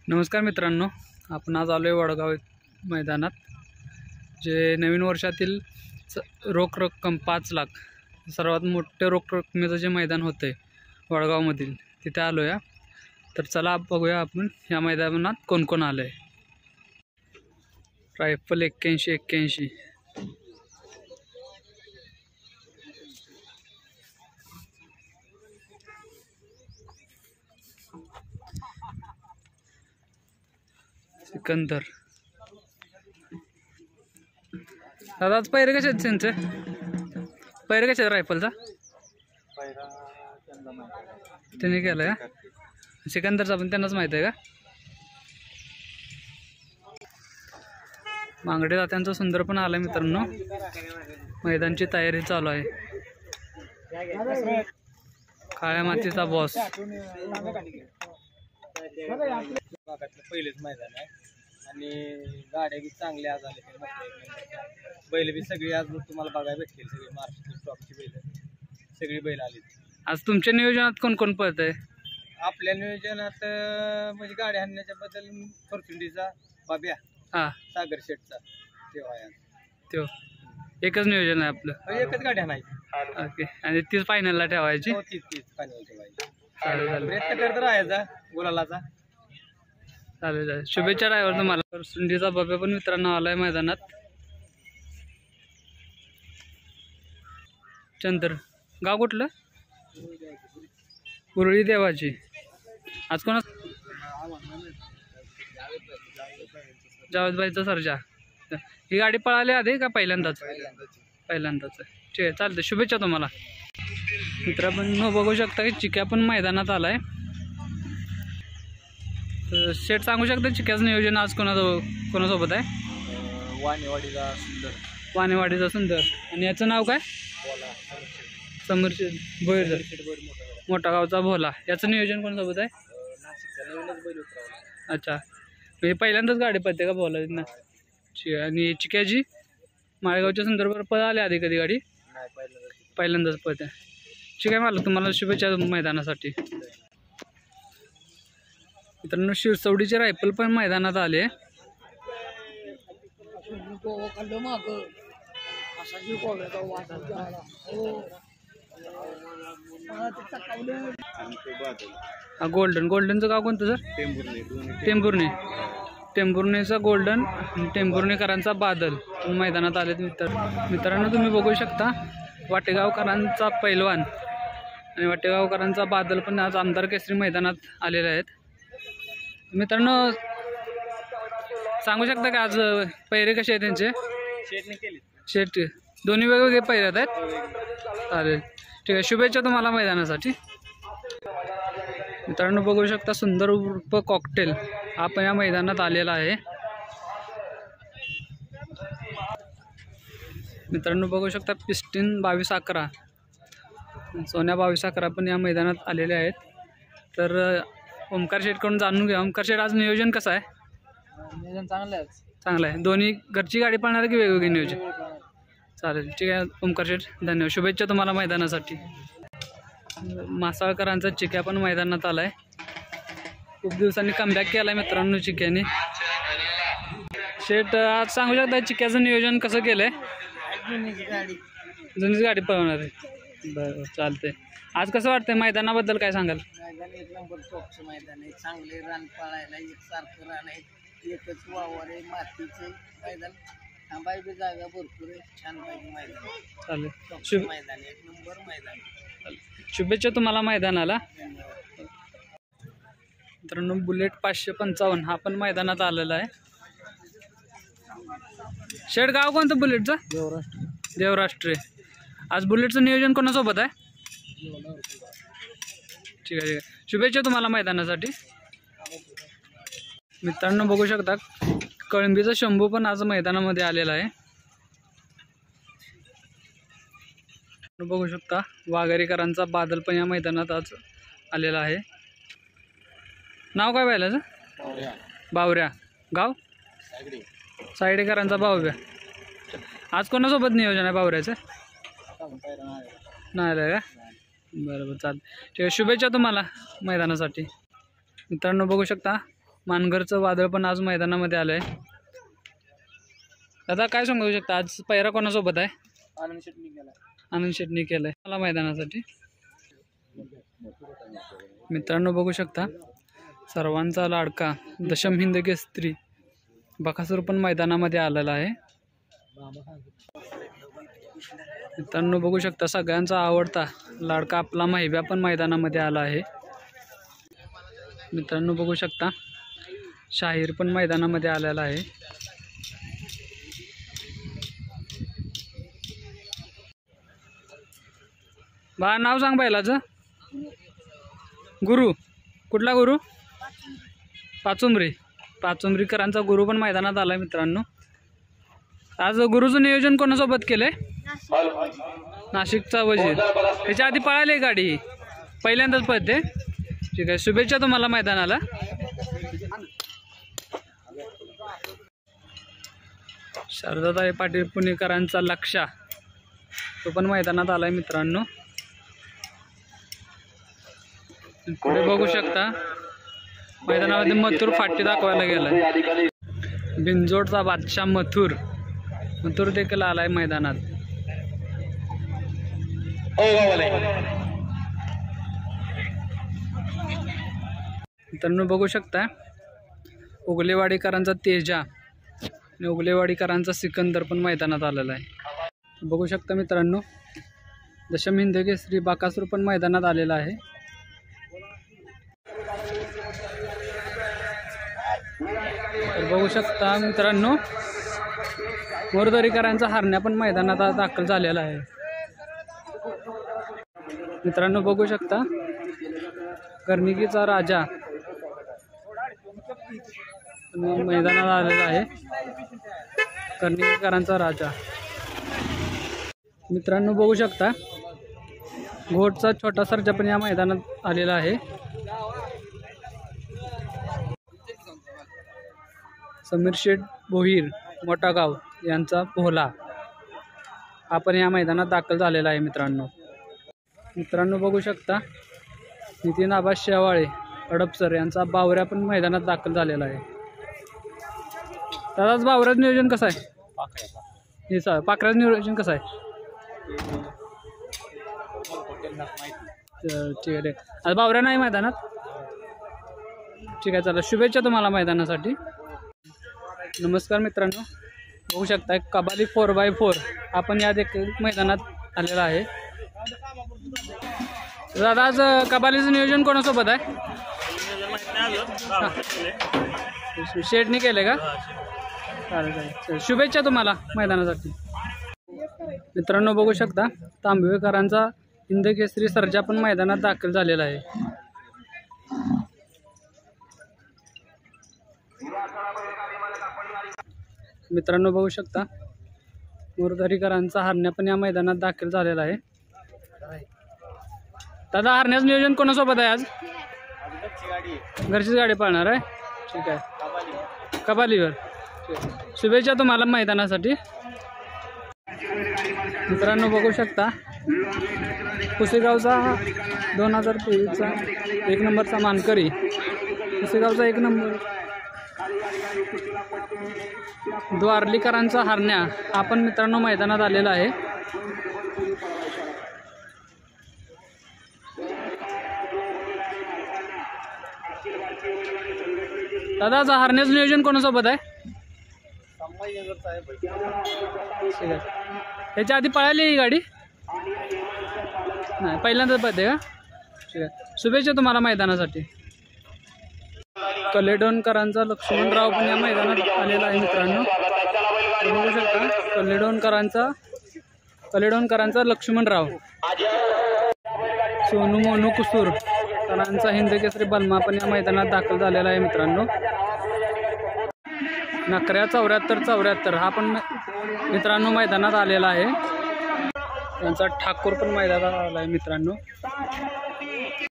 नमस्कार मित्रांनो, आपण आज आलो आहे वडगाव मैदानात. जे नवीन वर्षातील रोख रक्कम 5 लाख सर्वात मोठे रोख रकमेचं जे मैदान होतं आहे वडगावमधील, तिथे आलो आहे. तर चला बघूया आपण या मैदानात कोण कोण आलं आहे. रायफल 81 सिकंदर. दादा आज पैरे कसे आहेत त्यांचे? पैरे कसे आहेत रायफलचा? त्यांनी केलं का? सिकंदरचा पण त्यांनाच माहिती आहे का? मांगडे दात्यांचा सुंदर पण आला मित्रांनो. मैदानची तयारी चालू आहे. काळ्या मातीचा बॉस. पहिलेच मैदान आहे आणि गाड्या बी चांगल्या आज आल्या. बैल बी सगळी आज तुम्हाला बघायला भेटतील. सगळी महाराष्ट्राची टॉपची बैल सगळी बैल आली. आज तुमच्या नियोजनात कोण कोण पळत आहे? आपल्या नियोजनात म्हणजे गाडी आणण्याच्या बद्दल फॉर्च्युनरीचा बाब्या, सागर शेठचा तेव्हा आहे. तो एकच नियोजन आहे आपलं? एकच गाडी आणायची. ओके. आणि तीच फायनलला ठेवायची? तीच फायनल ठेवायची. चालेल. प्रयत्न करत राहायचा गुलालाचा. चालेल. शुभेच्छा ड्रायव्हर तुम्हाला. सुंडीचा बाब्या पण मित्रांनो आलाय मैदानात. चंद्र. गाव कुठलं? उरळी देवाची. आज कोणा? जावेदबाईचा सर्जा. ही गाडी पळाली आधी का पहिल्यांदाच? पहिल्यांदाच. ठीक आहे, चालतं. शुभेच्छा तुम्हाला. मित्र पण बघू शकता की चिक्या पण मैदानात आलाय. तर शेठ सांगू शकता चिक्याचं नियोजन आज कोणासोबत आहे? वाणीवाडीचा सुंदर. वाणीवाडीचा सुंदर. आणि याचं नाव काय? समर्शिद भोयर. मोठा गावचा भोला. याचं नियोजन कोणासोबत आहे? अच्छा, म्हणजे पहिल्यांदाच गाडी पळते का भोला ना? आणि चिक्याची माळेगावच्या सुंदरबरोबर पळाली आधी कधी गाडी? पहिल्यांदाच पळते. ठीक आहे, मला तुम्हाला शुभेच्छा मैदानासाठी. मित्रांनो शिरसवडीचे रायफल पण मैदानात आले. गोल्डनचं गाव कोणतं सर? टेंभुर्णी. टेंभुर्णीचा गोल्डन आणि टेंभुर्णीकरांचा बादल मैदानात आलेत. मित्रांनो तुम्ही बघू शकता वाटेगावकरांचा पैलवान आणि वाटेगावकरांचा बादल पण आज आमदार केसरी मैदानात आलेले आहेत. मित्रांनो सांगू शकता का आज पैरे कसे आहेत त्यांचे? शेट दोन्ही वेगवेगळे पैरे आहेत. चालेल, ठीक आहे. शुभेच्छा तुम्हाला मैदानासाठी. मित्रांनो बघू शकता सुंदर उर्फ कॉकटेल आपण या मैदानात आलेला आहे. मित्रांनो बघू शकता पिस्टिन 2211 सोन्या 2211 पण या मैदानात आलेले आहेत. तर ओमकार शेठकडून जाणून घ्या. ओमकार शेठ आज नियोजन कसं आहे? नियोजन चांगलं आहे. दोन्ही घरची गाडी पाळणार की वेगवेगळे नियोजन? चालेल, ठीक आहे ओमकार शेठ, धन्यवाद. शुभेच्छा तुम्हाला मैदानासाठी. मासाळकरांचा चिक्या पण मैदानात आलाय. खूप दिवसांनी कमबॅक केलाय मित्रांनो चिक्याने. शेठ आज सांगू शकता चिक्याचं नियोजन कसं केलंय? जुनीच गाडी पळवणार आहे. बरं, चालतंय. आज कसं वाटतंय मैदानाबद्दल काय सांगाल? मैदान एक नंबर टॉपचं मैदान आहे. चांगले रान पाळायला एकसारखं रान आहे. एकच वावर आहे मातीचे मैदान. थांबायची जागा भरपूर आहे. छान पाहिजे मैदान. चालेल. मैदान एक नंबर मैदान. शुभेच्छा तुम्हाला मैदानाला. मित्रांनो बुलेट 555 हा पण मैदानात आलेला आहे. शेड गाव कोणतं बुलेटचा? देवराष्ट्रे. आज बुलेटचं नियोजन कोणासोबत आहे? ठीक आहे. शुभेच्छा तुम्हाला मैदानासाठी. मित्रांनो बघू शकता कळंबीचा शंभू पण आज मैदानामध्ये आलेला आहे. बघू शकता वाघेरीकरांचा बादल पण या मैदानात आज आलेला आहे. नाव काय पाहिलं? बावऱ्या. गाव? सायडेकरांचा बावऱ्या. आज कोणासोबत नियोजन आहे बावऱ्याचं? नाही आलं का? बरोबर, चालेल. ठीक आहे. शुभेच्छा तुम्हाला मैदानासाठी. मित्रांनो बघू शकता मानगरचं वादळ पण आज मैदानामध्ये आलं आहे. दादा काय सांगू शकता, आज पैरा कोणासोबत आहे? आनंद शेटणी केलं आहे मला मैदानासाठी. मित्रांनो बघू शकता सर्वांचा लाडका दशम हिंद केसरी बकासूर पण मैदानामध्ये आलेला आहे. मित्रांनो बघू शकता सगळ्यांचा आवडता लाडका आपला महिब्या पण मैदानामध्ये आला आहे. मित्रांनो बघू शकता शाहीर पण मैदानामध्ये आलेला आहे. बा नाव सांग बैलाचं. गुरु कुठला गुरु? पाचुंबरीकरांचा गुरु पण मैदानात आलाय. मित्रांनो आज गुरुचं नियोजन कोणासोबत केलंय? नाशिकचा वजीर. त्याच्या आधी पळाली गाडी, पहिल्यांदाच पळते. ठीक आहे, शुभेच्छा तुम्हाला मैदानाला. शारदाताई पाटील पुणेकरांचा लक्षा तो पण मैदानात आलाय. मित्रांनो पुढे बघू शकता मैदानामध्ये मथुर फाटी दाखवायला गेलाय. बिंजोडचा बादशाह मथुर देखील आलाय मैदानात. मित्रांनो बघू शकता उगलेवाडीकरांचा तेजा आणि उगलेवाडीकरांचा सिकंदर पण मैदानात आलेला आहे. बघू शकता मित्रांनो दशम हिंद केसरी बकासूर पण मैदानात आलेला आहे. तर बघू शकता मित्रांनो मोरदरीकरांचा हरण्या पण मैदानात दाखल झालेला आहे. मित्रांनो बघू शकता कर्णिकीचा राजा मैदानात आलेला आहे. कर्णिकीकरांचा राजा. मित्रांनो बघू शकता घोटचा छोटा सर्जा पण या मैदानात आलेला आहे. समीर शेठ भोईर मोठागाव यांचा भोला आपण या मैदानात दाखल झालेला आहे. मित्रांनो बघू शकता नितीन आबा शेवाळे हडपसर यांचा बावऱ्या पण मैदानात दाखल झालेला आहे. दादाच बावऱ्याचं नियोजन कसं आहे? हे पाखऱ्याचं नियोजन कसं आहे? ठीक आहे. आज बावऱ्या नाही मैदानात. ठीक आहे, चला शुभेच्छा तुम्हाला मैदानासाठी. नमस्कार मित्रांनो बघू शकता कबाली 4x4 आपण या देखील मैदानात आलेला आहे. दादा आज कबालीचं नियोजन कोणासोबत आहे? शेडनी केले का? चालेल. शुभेच्छा तुम्हाला मैदानासाठी. मित्रांनो बघू शकता तांबवेकरांचा हिंद केसरी सर्जा पण मैदानात दाखल झालेला आहे. मित्रांनो बघू शकता मोरदरीकरांचा हरण्या पण या मैदानात दाखल झालेला आहे. दादा हरण्याचं नियोजन कोणासोबत आहे आज? घरचीच गाडी पाळणार आहे. ठीक आहे, कबालीवर. शुभेच्छा तुम्हाला मैदानासाठी. मित्रांनो बघू शकता पुसेगावचा 2023चा 1 नंबरचा मानकरी पुसेगावचा 1 नंबर द्वारलीकरांचा हरण्या आपण मित्रांनो मैदानात आलेला आहे. दादा हरण्याचं नियोजन कोणासोबत आहे? त्याच्या आधी पळाली ही गाडी नाही, पहिल्यांदाच पळते का? ठीक आहे, शुभेच्छा तुम्हाला मैदानासाठी. कलेडोनकरांचा लक्ष्मणराव पण या मैदानात आलेला आहे. मित्रांनो बघू शकता कलेडोनकरांचा लक्ष्मणराव. सोनू मोनू कुसूरकरांचा हिंद केसरी बलमा पण या मैदानात दाखल झालेला आहे. मित्रांनो नकऱ्या 74 हा पण मित्रांनो मैदानात आलेला आहे. त्यांचा ठाकूर पण मैदानात आला आहे. मित्रांनो